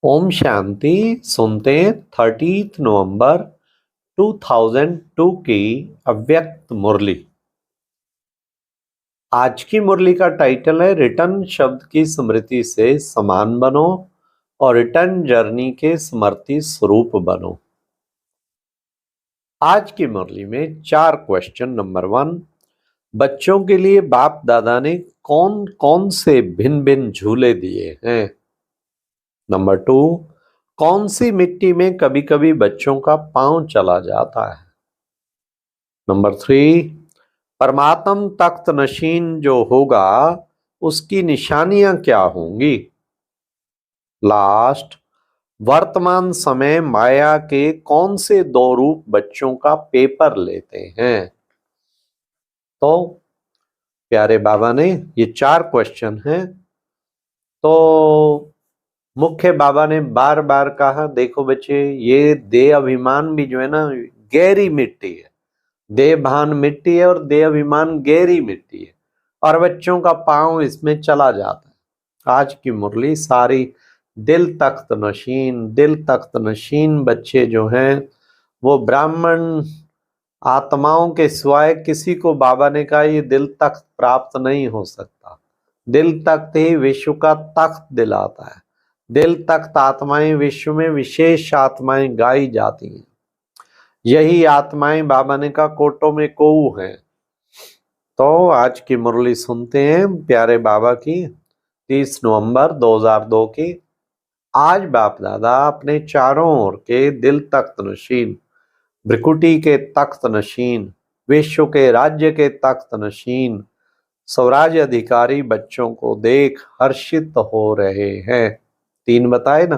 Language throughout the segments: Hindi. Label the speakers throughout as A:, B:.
A: ओम शांति। सुनते हैं 30 नवंबर 2002 की अव्यक्त मुरली। आज की मुरली का टाइटल है रिटर्न शब्द की स्मृति से समान बनो और रिटर्न जर्नी के स्मृति स्वरूप बनो। आज की मुरली में 4 क्वेश्चन। नंबर 1, बच्चों के लिए बाप दादा ने कौन कौन से भिन्न भिन्न झूले दिए हैं। नंबर 2, कौन सी मिट्टी में कभी कभी बच्चों का पांव चला जाता है। नंबर 3, परमात्म तख्त नशीन जो होगा उसकी निशानियां क्या होंगी। लास्ट, वर्तमान समय माया के कौन से 2 रूप बच्चों का पेपर लेते हैं। तो प्यारे बाबा ने ये 4 क्वेश्चन हैं। तो मुख्य बाबा ने बार बार कहा, देखो बच्चे, ये देह अभिमान भी जो है ना गहरी मिट्टी है। देह भान मिट्टी है और देह अभिमान गहरी मिट्टी है और बच्चों का पांव इसमें चला जाता है। आज की मुरली सारी दिल तख्त नशीन बच्चे जो हैं वो ब्राह्मण आत्माओं के सिवाय किसी को बाबा ने कहा ये दिल तख्त प्राप्त नहीं हो सकता। दिल तख्त ही विश्व का तख्त दिलाता है। दिल तख्त आत्माएं विश्व में विशेष आत्माएं गाई जाती हैं। यही आत्माएं बाबा ने कहा कोटों में कोऊ हैं। तो आज की मुरली सुनते हैं प्यारे बाबा की 30 नवंबर 2002 की। आज बाप दादा अपने चारों ओर के दिल तख्त नशीन, भ्रिकुटी के तख्त नशीन, विश्व के राज्य के तख्त नशीन स्वराज्य अधिकारी बच्चों को देख हर्षित हो रहे हैं। 3 बताए ना,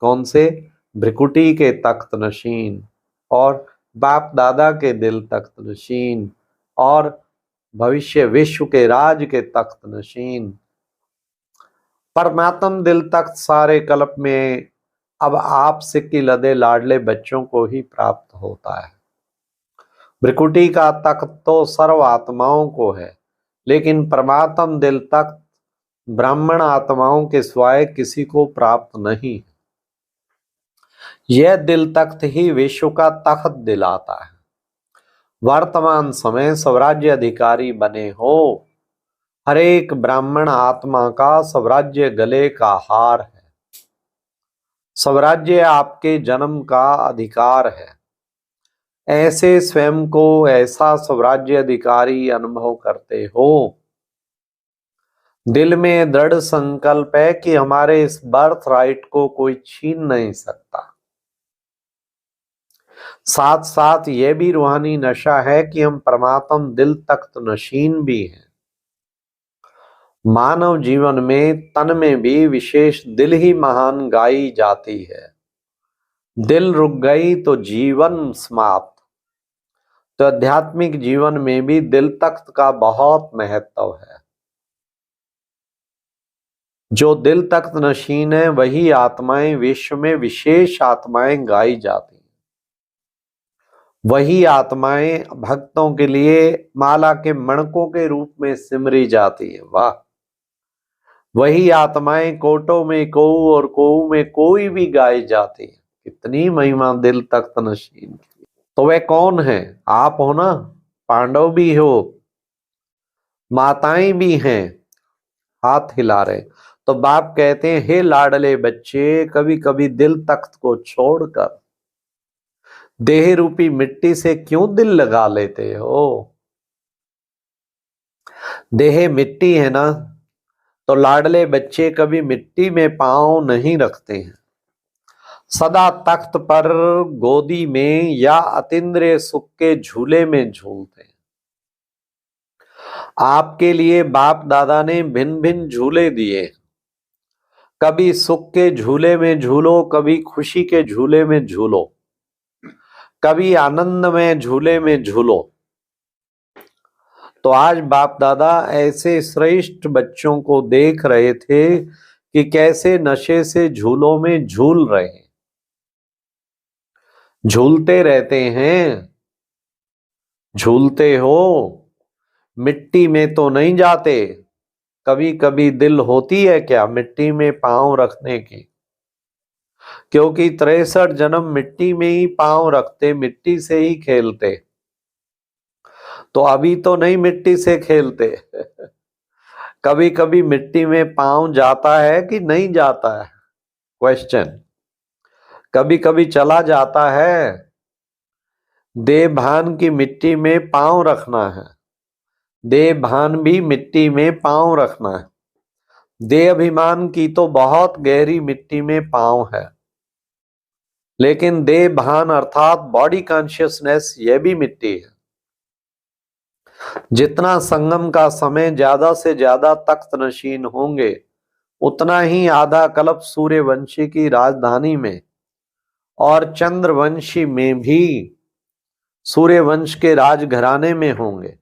A: कौन से? भ्रिकुटी के तख्त नशीन और बाप दादा के दिल तख्त नशीन और भविष्य विश्व के राज के तख्त नशीन। परमात्म दिल तख्त सारे कल्प में अब आप से की लदे लाडले बच्चों को ही प्राप्त होता है। भ्रिकुटी का तख्त तो सर्व आत्माओं को है, लेकिन परमात्म दिल तख्त ब्राह्मण आत्माओं के सिवाय किसी को प्राप्त नहीं। यह दिल तख्त ही विश्व का तख्त दिलाता है। वर्तमान समय स्वराज्य अधिकारी बने हो। हर एक ब्राह्मण आत्मा का स्वराज्य गले का हार है। स्वराज्य आपके जन्म का अधिकार है। ऐसे स्वयं को ऐसा स्वराज्य अधिकारी अनुभव करते हो। दिल में दृढ़ संकल्प है कि हमारे इस बर्थ राइट को कोई छीन नहीं सकता। साथ साथ यह भी रूहानी नशा है कि हम परमात्म दिल तख्त नशीन भी हैं। मानव जीवन में तन में भी विशेष दिल ही महान गाई जाती है। दिल रुक गई तो जीवन समाप्त। तो आध्यात्मिक जीवन में भी दिल तख्त का बहुत महत्व है। जो दिल तख्त नशीन है वही आत्माएं विश्व में विशेष आत्माएं गाई जाती हैं। वही आत्माएं भक्तों के लिए माला के मणकों के रूप में सिमरी जाती है। वाह! वही आत्माएं कोटों में कोऊ और कोऊ में कोई भी गाई जाती है। कितनी महिमा दिल तख्त नशीन की। तो वह कौन है? आप हो ना, पांडव भी हो, माताएं भी हैं, हाथ हिला रहे। तो बाप कहते हैं, हे लाडले बच्चे, कभी कभी दिल तख्त को छोड़कर देह रूपी मिट्टी से क्यों दिल लगा लेते हो? देह मिट्टी है ना, तो लाडले बच्चे कभी मिट्टी में पांव नहीं रखते हैं। सदा तख्त पर, गोदी में या अतीन्द्रिय सुख के झूले में झूलते हैं। आपके लिए बाप दादा ने भिन्न भिन्न झूले दिए। कभी सुख के झूले में झूलो, कभी खुशी के झूले में झूलो, कभी आनंद में झूले में झूलो। तो आज बाप दादा ऐसे श्रेष्ठ बच्चों को देख रहे थे कि कैसे नशे से झूलों में झूल रहे हैं, झूलते रहते हैं। झूलते हो, मिट्टी में तो नहीं जाते। कभी कभी दिल होती है क्या मिट्टी में पांव रखने की? क्योंकि 63 जन्म मिट्टी में ही पांव रखते, मिट्टी से ही खेलते, तो अभी तो नहीं मिट्टी से खेलते। कभी कभी मिट्टी में पांव जाता है कि नहीं जाता है, क्वेश्चन। कभी कभी चला जाता है। देह भान की मिट्टी में पांव रखना है, देह भान भी मिट्टी में पांव रखना है। देह अभिमान की तो बहुत गहरी मिट्टी में पांव है, लेकिन देह भान अर्थात बॉडी कॉन्शियसनेस यह भी मिट्टी है। जितना संगम का समय ज्यादा से ज्यादा तख्त नशीन होंगे, उतना ही आधा कल्प सूर्यवंशी की राजधानी में और चंद्रवंशी में भी सूर्यवंश के राजघराने में होंगे।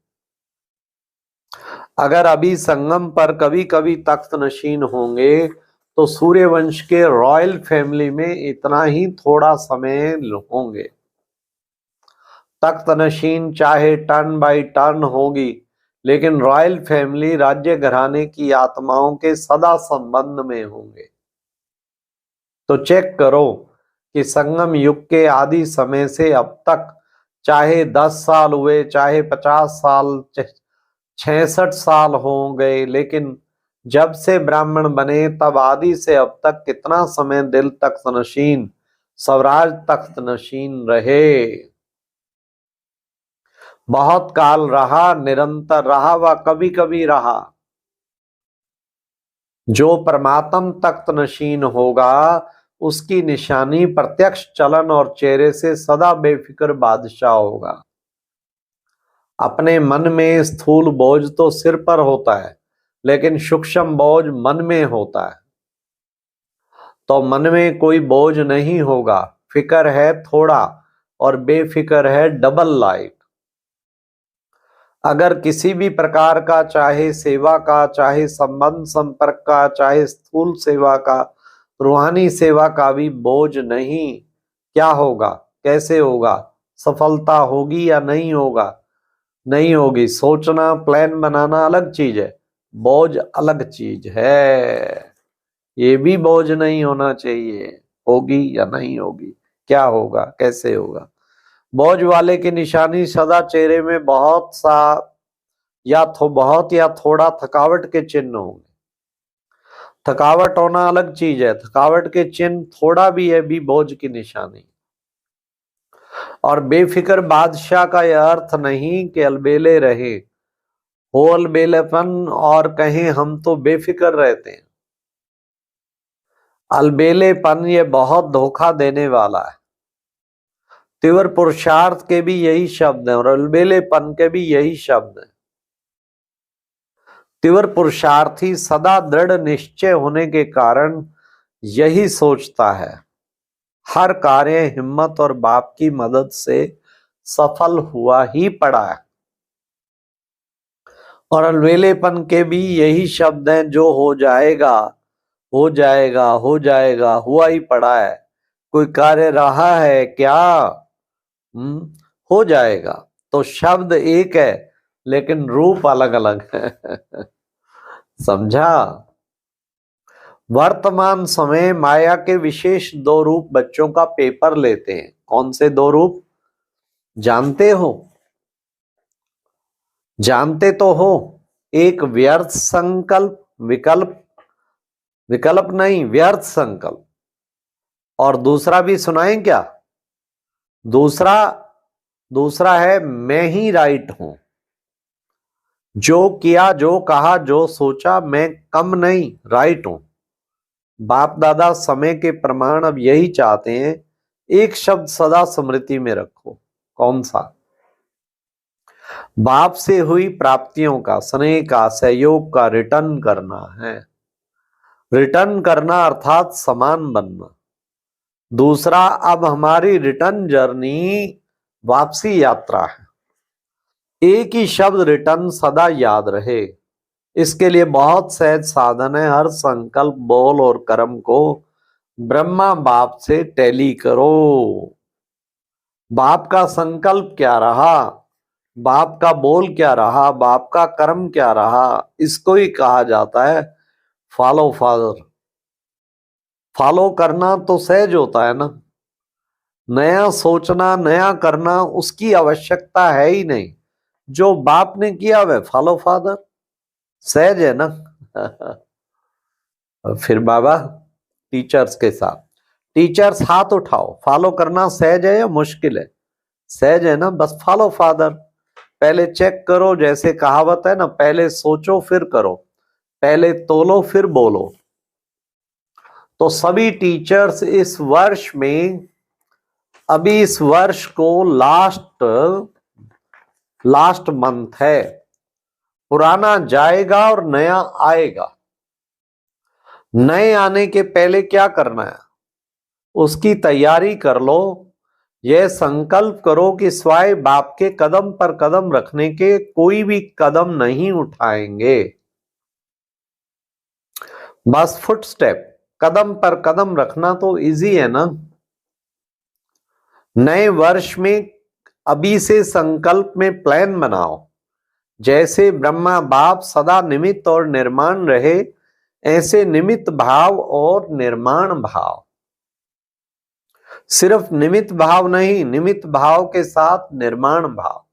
A: अगर अभी संगम पर कभी कभी तख्त नशीन होंगे, तो सूर्यवंश के रॉयल फैमिली में इतना ही थोड़ा समय होंगे। तख्त नशीन चाहे टर्न बाय टर्न होगी, लेकिन रॉयल फैमिली राज्य घराने की आत्माओं के सदा संबंध में होंगे। तो चेक करो कि संगम युग के आदि समय से अब तक चाहे 10 साल हुए, चाहे 50 साल, 66 साल हो गए, लेकिन जब से ब्राह्मण बने तब आदि से अब तक कितना समय दिल तख्त नशीन, स्वराज तख्त नशीन रहे। बहुत काल रहा, निरंतर रहा व कभी कभी रहा। जो परमात्म तख्त नशीन होगा, उसकी निशानी प्रत्यक्ष चलन और चेहरे से सदा बेफिक्र बादशाह होगा। अपने मन में स्थूल बोझ तो सिर पर होता है, लेकिन सूक्ष्म बोझ मन में होता है। तो मन में कोई बोझ नहीं होगा, फिक्र है थोड़ा और बेफिक्र है डबल लाइट। अगर किसी भी प्रकार का, चाहे सेवा का, चाहे संबंध संपर्क का, चाहे स्थूल सेवा का, रूहानी सेवा का भी बोझ नहीं, क्या होगा, कैसे होगा, सफलता होगी या नहीं होगा? नहीं होगी। सोचना, प्लान बनाना अलग चीज है, बोझ अलग चीज है। ये भी बोझ नहीं होना चाहिए। होगी या नहीं होगी, क्या होगा, कैसे होगा? बोझ वाले की निशानी सदा चेहरे में बहुत सा बहुत या थोड़ा थकावट के चिन्ह होंगे। थकावट होना अलग चीज है, थकावट के चिन्ह थोड़ा भी है भी बोझ की निशानी। और बेफिक्र बादशाह का यह अर्थ नहीं कि अलबेले रहे, हो अलबेलेपन और कहें हम तो बेफिक्र रहते हैं। अलबेलेपन ये बहुत धोखा देने वाला है। तीव्र पुरुषार्थ के भी यही शब्द हैं और अलबेलेपन के भी यही शब्द हैं। तीव्र पुरुषार्थी सदा दृढ़ निश्चय होने के कारण यही सोचता है, हर कार्य हिम्मत और बाप की मदद से सफल हुआ ही पड़ा है। और अलबेलेपन के भी यही शब्द हैं, जो हो जाएगा, हो जाएगा, हो जाएगा, हुआ ही पड़ा है। कोई कार्य रहा है क्या? हो जाएगा। तो शब्द एक है, लेकिन रूप अलग अलग है। समझा? वर्तमान समय माया के विशेष 2 रूप बच्चों का पेपर लेते हैं। कौन से 2 रूप जानते हो? जानते तो हो। एक व्यर्थ संकल्प, विकल्प, विकल्प नहीं, व्यर्थ संकल्प। और दूसरा भी सुनाएं क्या? दूसरा दूसरा है मैं ही राइट हूं। जो किया, जो कहा, जो सोचा, मैं कम नहीं, राइट हूं। बाप दादा समय के प्रमाण अब यही चाहते हैं। एक शब्द सदा स्मृति में रखो। कौन सा? बाप से हुई प्राप्तियों का, स्नेह का, सहयोग का रिटर्न करना है। रिटर्न करना अर्थात समान बनना। दूसरा, अब हमारी रिटर्न जर्नी वापसी यात्रा है। एक ही शब्द रिटर्न सदा याद रहे, इसके लिए बहुत सहज साधन है। हर संकल्प, बोल और कर्म को ब्रह्मा बाप से टैली करो। बाप का संकल्प क्या रहा, बाप का बोल क्या रहा, बाप का कर्म क्या रहा, इसको ही कहा जाता है फॉलो फादर। फॉलो करना तो सहज होता है ना, नया सोचना नया करना उसकी आवश्यकता है ही नहीं। जो बाप ने किया वह फॉलो फादर, सहज है ना। फिर बाबा टीचर्स के साथ, टीचर्स हाथ उठाओ, फॉलो करना सहज है या मुश्किल है? सहज है ना, बस फॉलो फादर। पहले चेक करो, जैसे कहावत है ना, पहले सोचो फिर करो, पहले तोलो फिर बोलो। तो सभी टीचर्स इस वर्ष में, अभी इस वर्ष को लास्ट मंथ है, पुराना जाएगा और नया आएगा। नए आने के पहले क्या करना है, उसकी तैयारी कर लो। यह संकल्प करो कि स्वाय बाप के कदम पर कदम रखने के कोई भी कदम नहीं उठाएंगे, बस फुट स्टेप, कदम पर कदम रखना तो इजी है ना। नए वर्ष में अभी से संकल्प में प्लान बनाओ, जैसे ब्रह्मा बाप सदा निमित्त और निर्माण रहे, ऐसे निमित्त भाव और निर्माण भाव। सिर्फ निमित्त भाव नहीं, निमित्त भाव के साथ निर्माण भाव,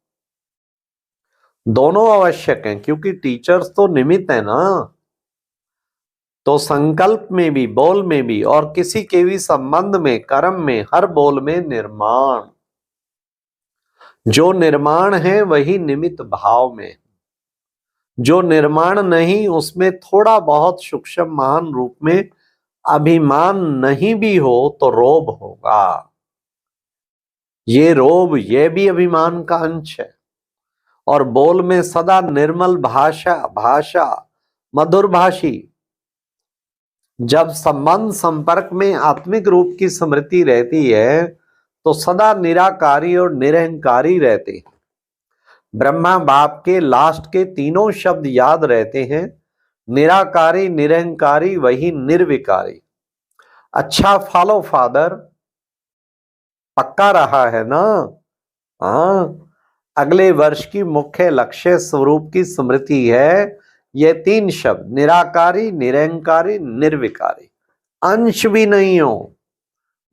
A: दोनों आवश्यक हैं, क्योंकि टीचर्स तो निमित्त है ना। तो संकल्प में भी, बोल में भी, और किसी के भी संबंध में, कर्म में, हर बोल में निर्माण। जो निर्माण है वही निमित्त भाव में, जो निर्माण नहीं उसमें थोड़ा बहुत सूक्ष्म महान रूप में अभिमान नहीं भी हो तो रोब होगा। ये रोब, ये भी अभिमान का अंश है। और बोल में सदा निर्मल भाषा मधुर भाषी। जब संबंध संपर्क में आत्मिक रूप की स्मृति रहती है तो सदा निराकारी और निरहंकारी रहते हैं। ब्रह्मा बाप के लास्ट के तीनों शब्द याद रहते हैं, निराकारी, निरहंकारी, वही निर्विकारी। अच्छा फॉलो फादर, पक्का रहा है ना? हाँ, अगले वर्ष की मुख्य लक्ष्य स्वरूप की स्मृति है ये तीन शब्द, निराकारी, निरहंकारी, निर्विकारी। अंश भी नहीं हो,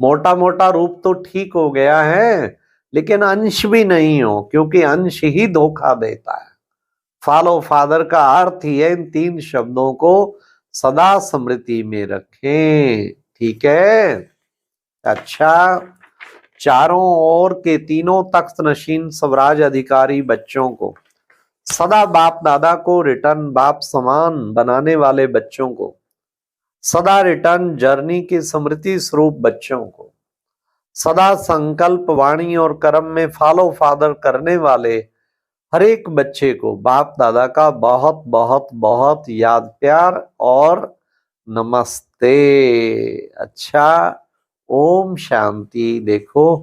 A: मोटा मोटा रूप तो ठीक हो गया है, लेकिन अंश भी नहीं हो, क्योंकि अंश ही धोखा देता है। फॉलो फादर का अर्थ ही है इन तीन शब्दों को सदा स्मृति में रखें, ठीक है? अच्छा, चारों ओर के तीनों तख्त नशीन स्वराज अधिकारी बच्चों को, सदा बाप दादा को रिटर्न बाप समान बनाने वाले बच्चों को, सदा रिटर्न जर्नी की स्मृति स्वरूप बच्चों को, सदा संकल्प वाणी और कर्म में फॉलो फादर करने वाले हर एक बच्चे को बाप दादा का बहुत बहुत बहुत याद प्यार और नमस्ते। अच्छा, ओम शांति। देखो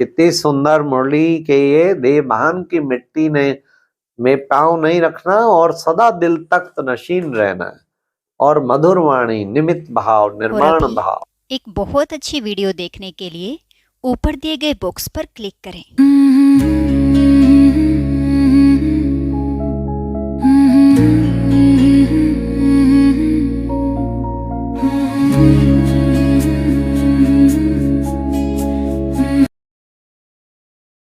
A: कितनी सुंदर मुरली के ये देवभान की मिट्टी में पांव नहीं रखना और सदा दिल तख्त नशीन रहना है, और मधुर वाणी, निमित्त भाव, निर्माण भाव।
B: एक बहुत अच्छी वीडियो देखने के लिए ऊपर दिए गए बॉक्स पर क्लिक करें।